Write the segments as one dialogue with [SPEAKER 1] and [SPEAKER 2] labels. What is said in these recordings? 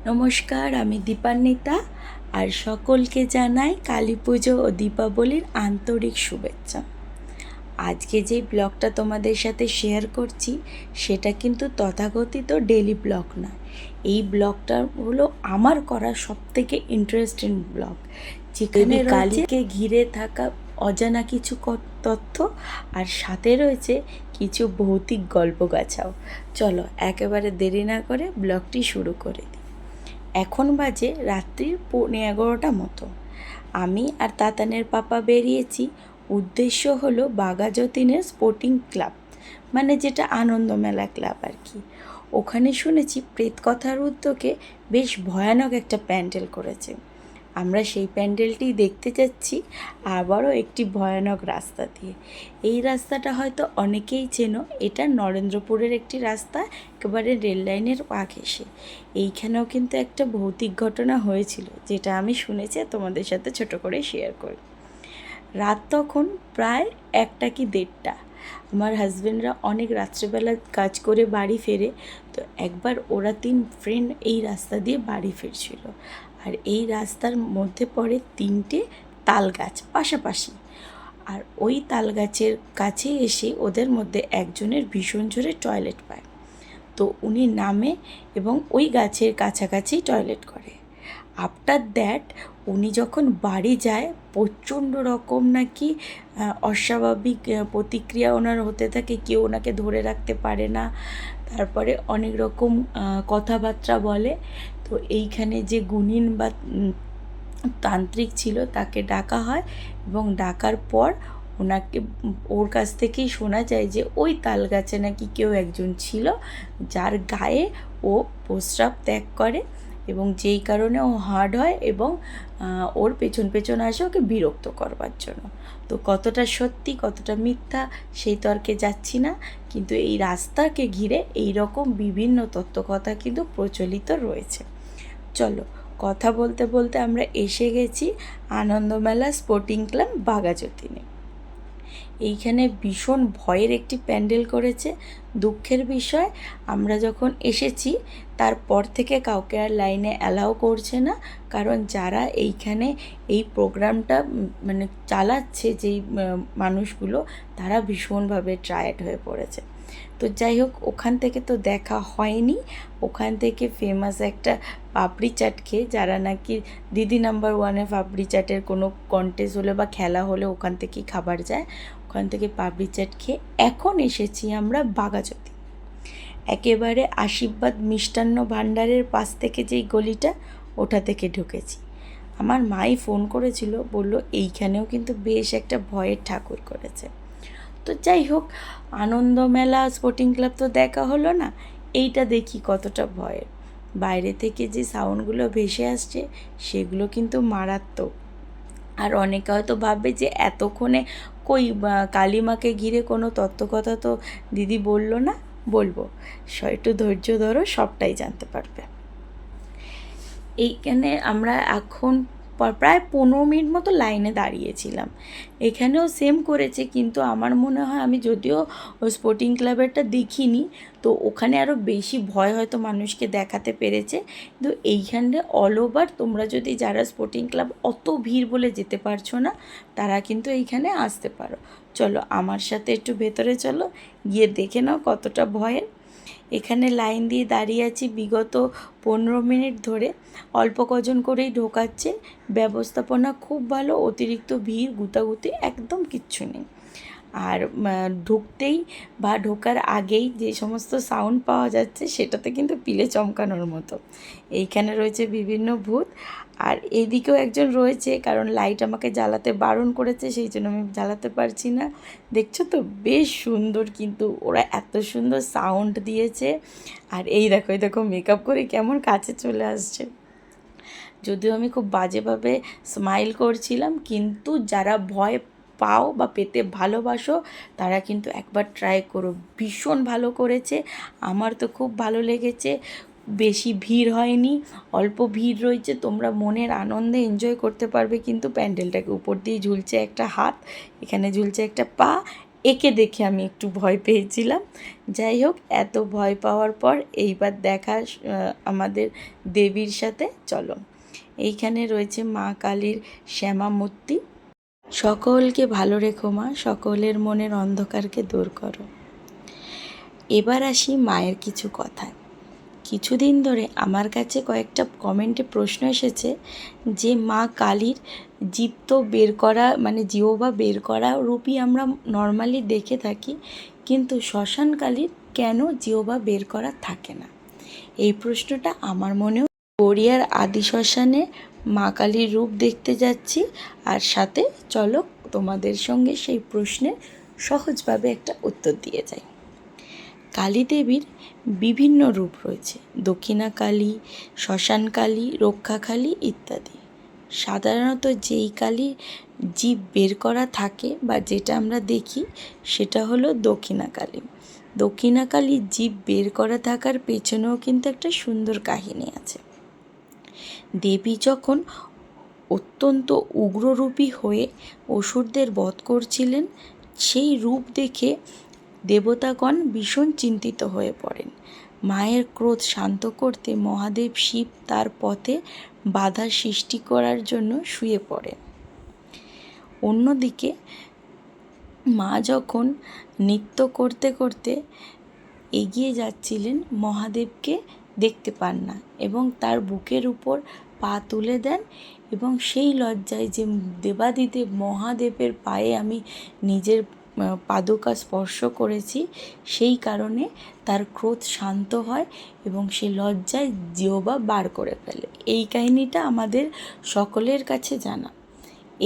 [SPEAKER 1] নমস্কার, আমি দীপান্বিতা আর সকলকে জানাই কালী পুজো ও দীপাবলির আন্তরিক শুভেচ্ছা। আজকে যে ব্লগটা তোমাদের সাথে শেয়ার করছি সেটা কিন্তু তথাকথিত ডেলি ব্লগ নয়। এই ব্লগটা হলো আমার করা সবথেকে ইন্টারেস্টিং ব্লগ, যেখানে কালীকে ঘিরে থাকা অজানা কিছু তথ্য আর সাথে রয়েছে কিছু ভৌতিক গল্প গাছাও। চলো একেবারে দেরি না করে ব্লগটি শুরু করে দিই। এখন বাজে রাত্রির 11:15 মতো। আমি আর তাতানের পাপা বেরিয়েছি। উদ্দেশ্য হলো বাঘাযতীনের স্পোর্টিং ক্লাব, মানে যেটা আনন্দমেলা ক্লাব আর কি। ওখানে শুনেছি প্রেতকথার উদ্যোগে বেশ ভয়ানক একটা প্যান্ডেল করেছে। আমরা সেই প্যান্ডেলটি দেখতে যাচ্ছি, আবারও একটি ভয়ানক রাস্তা দিয়ে। এই রাস্তাটা হয়তো অনেকেই চেনো, এটা নরেন্দ্রপুরের একটি রাস্তা, একেবারে রেল লাইনের পা ঘেঁষে। এইখানেও কিন্তু একটা ভৌতিক ঘটনা হয়েছিল, যেটা আমি শুনেছি তোমাদের সাথে ছোট করে শেয়ার করি। রাত তখন প্রায় 1টা কি 1:30। আমার হাজব্যান্ডরা অনেক রাত্রেবেলা কাজ করে বাড়ি ফেরে, তো একবার ওরা 3 ফ্রেন্ড এই রাস্তা দিয়ে বাড়ি ফিরছিল। আর এই রাস্তার মধ্যে পড়ে 3টে তাল গাছ পাশাপাশি। আর ওই তাল গাছের কাছে এসে ওদের মধ্যে একজনের ভীষণ জোরে টয়লেট পায়। তো উনি নামে এবং ওই গাছের কাছাকাছি টয়লেট করে। আফটার দ্যাট উনি যখন বাড়ি যায়, প্রচণ্ড রকম নাকি অস্বাভাবিক প্রতিক্রিয়া ওনার হতে থাকে। কেউ ওনাকে ধরে রাখতে পারে না, তারপরে অনেক রকম কথাবার্তা বলে। তো এইখানে যে গুণিন বা তান্ত্রিক ছিল তাকে ডাকা হয়, এবং ডাকার পর ওনাকে ওর কাছ থেকেই শোনা যায় যে ওই তাল গাছে নাকি কেউ একজন ছিল যার গায়ে ও প্রস্রাব ত্যাগ করে, এবং যেই কারণে ও হার্ড হয় এবং ওর পেছন পেছন আসে ওকে বিরক্ত করবার জন্য। তো কতটা সত্যি কতটা মিথ্যা সেই তর্কে যাচ্ছি না, কিন্তু এই রাস্তাকে ঘিরে এই রকম বিভিন্ন তত্ত্বকথা কিন্তু প্রচলিত রয়েছে। চলো, কথা বলতে বলতে আমরা এসে গেছি আনন্দমেলা স্পোর্টিং ক্লাব বাঘাযতীনে। এইখানে ভীষণ ভয়ের একটি প্যান্ডেল করেছে। দুঃখের বিষয়, আমরা যখন এসেছি তারপর থেকে কাউকে আর লাইনে অ্যালাউ করছে না, কারণ যারা এইখানে এই প্রোগ্রামটা মানে চালাচ্ছে, যেই মানুষগুলো, তারা ভীষণভাবে টায়ার্ড হয়ে পড়েছে। তো যাই হোক, ওখান থেকে তো দেখা হয়নি। ওখান থেকে ফেমাস একটা পাপড়ি চাট খেয়ে, যারা নাকি দিদি নাম্বার 1-এ পাপড়ি চাটের কোনো কন্টেস্ট হলে বা খেলা হলে ওখান থেকেই খাবার যায়, ওখান থেকে পাপড়ি চাট খেয়ে এখন এসেছি আমরা বাঘাযতী। একেবারে আশীর্বাদ মিষ্টান্ন ভাণ্ডারের পাশ থেকে যেই গলিটা, ওটা থেকে ঢুকেছি। আমার মাই ফোন করেছিল, বলল এইখানেও কিন্তু বেশ একটা ভয়ের ঠাকুর করেছে। তো যাই হোক, আনন্দমেলা স্পোর্টিং ক্লাব তো দেখা হলো না, এইটা দেখি কতটা ভয়ের। বাইরে থেকে যে সাউন্ডগুলো ভেসে আসছে সেগুলো কিন্তু মারাত্মক। আর অনেকে হয়তো ভাববে যে এতক্ষণে কই কালীমাকে ঘিরে কোনো তত্ত্বকথা তো দিদি বললো না। বলবো, একটু ধৈর্য ধরো, সবটাই জানতে পারবে। এইখানে আমরা এখন প্রায় 15 মিনিট মতো লাইনে দাঁড়িয়েছিলাম। এখানেও সেম করেছে, কিন্তু আমার মনে হয়, আমি যদিও ওই স্পোর্টিং ক্লাবেরটা দেখিনি, তো ওখানে আরও বেশি ভয় হয়তো মানুষকে দেখাতে পেরেছে। কিন্তু এইখানে অল ওভার তোমরা যদি যারা স্পোর্টিং ক্লাব অত ভিড় বলে যেতে পারছো না, তারা কিন্তু এইখানে আসতে পারো। চলো আমার সাথে একটু ভেতরে চলো, গিয়ে দেখে নাও কতটা ভয়ের। এখানে লাইন দিয়ে দাঁড়িয়ে আছি বিগত 15 মিনিট ধরে। অল্প কজন করেই ঢোকাচ্ছে, ব্যবস্থাপনা খুব ভালো, অতিরিক্ত ভিড় গুতাগুতি একদম কিচ্ছু নেই। আর ঢুকতেই বা ঢোকার আগেই যে সমস্ত সাউন্ড পাওয়া যাচ্ছে, সেটাতে কিন্তু পিলে চমকানোর মতো। এইখানে রয়েছে বিভিন্ন ভূত, আর এদিকেও একজন রয়েছে, কারণ লাইট আমাকে জ্বালাতে বারণ করেছে, সেই জন্য আমি জ্বালাতে পারছি না। দেখছো তো, বেশ সুন্দর, কিন্তু ওরা এত সুন্দর সাউন্ড দিয়েছে। আর এই দেখো মেকআপ করে কেমন কাছে চলে আসছে। যদিও আমি খুব বাজেভাবে স্মাইল করছিলাম, কিন্তু যারা ভয় পাও বা পেতে ভালোবাসো তারা কিন্তু একবার ট্রাই করো, ভীষণ ভালো করেছে। আমার তো খুব ভালো লেগেছে। বেশি ভিড় হয়নি, অল্প ভিড় রয়েছে, তোমরা মনের আনন্দে এনজয় করতে পারবে। কিন্তু প্যান্ডেলটাকে উপর দিয়ে ঝুলছে একটা হাত, এখানে ঝুলছে একটা পা, একে দেখে আমি একটু ভয় পেয়েছিলাম। যাই হোক, এত ভয় পাওয়ার পর এইবার দেখা আমাদের দেবীর সাথে। চলো, এইখানে রয়েছে মা কালীর শ্যামা মূর্তি। সকলকে ভালো রেখো মা, সকলের মনের অন্ধকারকে দূর করো। এবার আসি মায়ের কিছু কথায়। কিছুদিন ধরে আমার কাছে কয়েকটা কমেন্টে প্রশ্ন এসেছে যে মা কালীর জীব তো বের করা, মানে জিহ্বা বের করা রূপই আমরা নর্মালি দেখে থাকি, কিন্তু শ্মশান কালীর কেন জিহ্বা বের করা থাকে না? এই প্রশ্নটা আমার মনেও। গড়িয়ার আদি শ্মশানে মা কালীর রূপ দেখতে যাচ্ছি, আর সাথে চলো তোমাদের সঙ্গে সেই প্রশ্নের সহজভাবে একটা উত্তর দিয়ে যাই। কালী দেবীর বিভিন্ন রূপ রয়েছে, দক্ষিণা কালী, শ্মশান কালী, রক্ষা কালী ইত্যাদি। সাধারণত যেই কালী জীব বের করা থাকে বা যেটা আমরা দেখি সেটা হলো দক্ষিণা কালী। দক্ষিণা কালীর জীব বের করা থাকার পেছনেও কিন্তু একটা সুন্দর কাহিনী আছে। দেবী যখন অত্যন্ত উগ্ররূপী হয়ে অসুরদের বধ করছিলেন, সেই রূপ দেখে দেবতাগণ ভীষণ চিন্তিত হয়ে পড়েন। মায়ের ক্রোধ শান্ত করতে মহাদেব শিব তার পথে বাধা সৃষ্টি করার জন্য শুয়ে পড়েন। অন্যদিকে মা যখন নৃত্য করতে করতে এগিয়ে যাচ্ছিলেন, মহাদেবকে দেখতে পান না এবং তার বুকের উপর পা তুলে দেন, এবং সেই লজ্জায় যে দেবাদিদেব মহাদেবের পায়ে আমি নিজের পাদুকা স্পর্শ করেছি, সেই কারণে তার ক্রোধ শান্ত হয় এবং সে লজ্জায় জিহ্বা বার করে ফেলে। এই কাহিনীটা আমাদের সকলের কাছে জানা।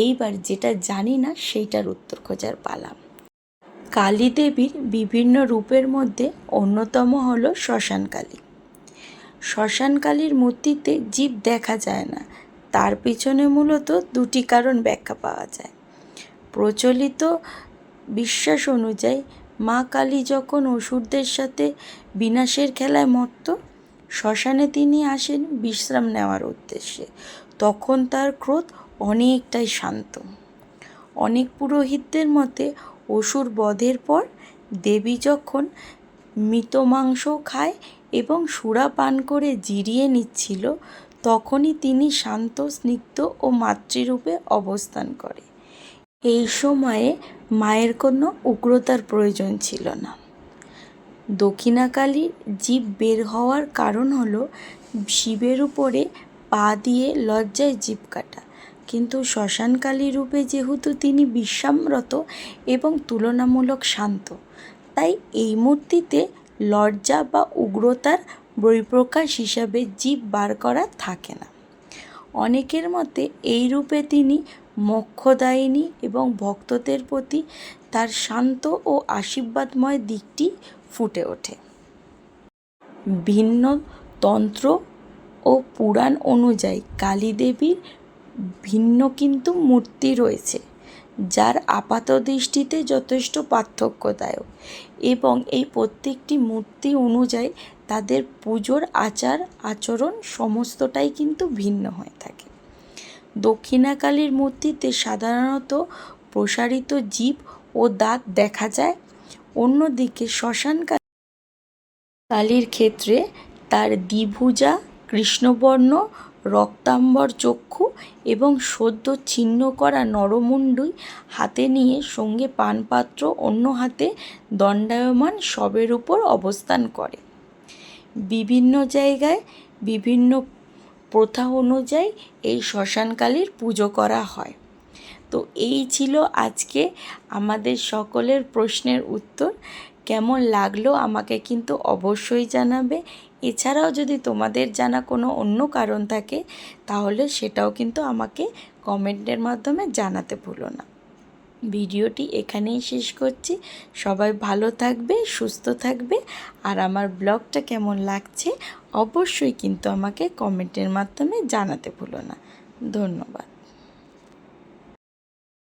[SPEAKER 1] এইবার যেটা জানি না সেইটার উত্তর খোঁজার পালা। কালী দেবীর বিভিন্ন রূপের মধ্যে অন্যতম হল শ্মশান কালী। শ্মশান কালীর মূর্তিতে জীব দেখা যায় না, তার পিছনে মূলত দুটি কারণ ব্যাখ্যা পাওয়া যায়। প্রচলিত বিশ্বাস অনুযায়ী মা কালী যখন অসুরদের সাথে বিনাশের খেলায় মত্ত, শ্মশানে তিনি আসেন বিশ্রাম নেওয়ার উদ্দেশ্যে। তখন তার ক্রোধ অনেকটাই শান্ত। অনেক পুরোহিতদের মতে অসুর বধের পর দেবী যখন মৃত মাংস খায় এবং সুরা পান করে জিরিয়ে নিচ্ছিল, তখনই তিনি শান্ত, স্নিগ্ধ ও মাতৃরূপে অবস্থান করে। এই সময়ে মায়ের কোনো উগ্রতার প্রয়োজন ছিল না। দক্ষিণাকালীর জীব বের হওয়ার কারণ হলো শিবের উপরে পা দিয়ে লজ্জায় জীব কাটা, কিন্তু শ্মশানকালী রূপে যেহেতু তিনি বিশ্রামরত এবং তুলনামূলক শান্ত, তাই এই মূর্তিতে লজ্জা বা উগ্রতার বহিঃপ্রকাশ হিসাবে জীব বার করা থাকে না। অনেকের মতে এই রূপে তিনি মোক্ষদায়িনী এবং ভক্তদের প্রতি তার শান্ত ও আশীর্বাদময় দিকটি ফুটে ওঠে। ভিন্ন তন্ত্র ও পুরাণ অনুযায়ী কালী দেবীর ভিন্ন কিন্তু মূর্তি রয়েছে, যার আপাত দৃষ্টিতে যথেষ্ট পার্থক্যদায়ক, এবং এই প্রত্যেকটি মূর্তি অনুযায়ী তাদের পুজোর আচার আচরণ সমস্তটাই কিন্তু ভিন্ন হয়ে থাকে। দক্ষিণাকালীর মূর্তিতে সাধারণত প্রসারিত জিভ ও দাঁত দেখা যায়। অন্যদিকে শ্মশান কালীর ক্ষেত্রে তার দ্বিভুজা, কৃষ্ণবর্ণ, রক্তাম্বর চক্ষু এবং সদ্য ছিন্ন করা নরমুণ্ডই হাতে নিয়ে সঙ্গে পানপাত্র অন্য হাতে দণ্ডায়মান শবের উপর অবস্থান করে। বিভিন্ন জায়গায় বিভিন্ন প্রথা অনুযায়ী এই শ্মশানকালীর পুজো করা হয়। তো এই ছিল আজকে আমাদের সকলের প্রশ্নের উত্তর। কেমন লাগলো আমাকে কিন্তু অবশ্যই জানাবে। এছাড়াও যদি তোমাদের জানা কোনো অন্য কারণ থাকে তাহলে সেটাও কিন্তু আমাকে কমেন্টের মাধ্যমে জানাতে ভুলো না। ভিডিওটি এখানেই শেষ করছি। সবাই ভালো থাকবে, সুস্থ থাকবে, আর আমার ব্লগটা কেমন লাগছে অবশ্যই কিন্তু আমাকে কমেন্টের মাধ্যমে জানাতে ভুলো না। ধন্যবাদ।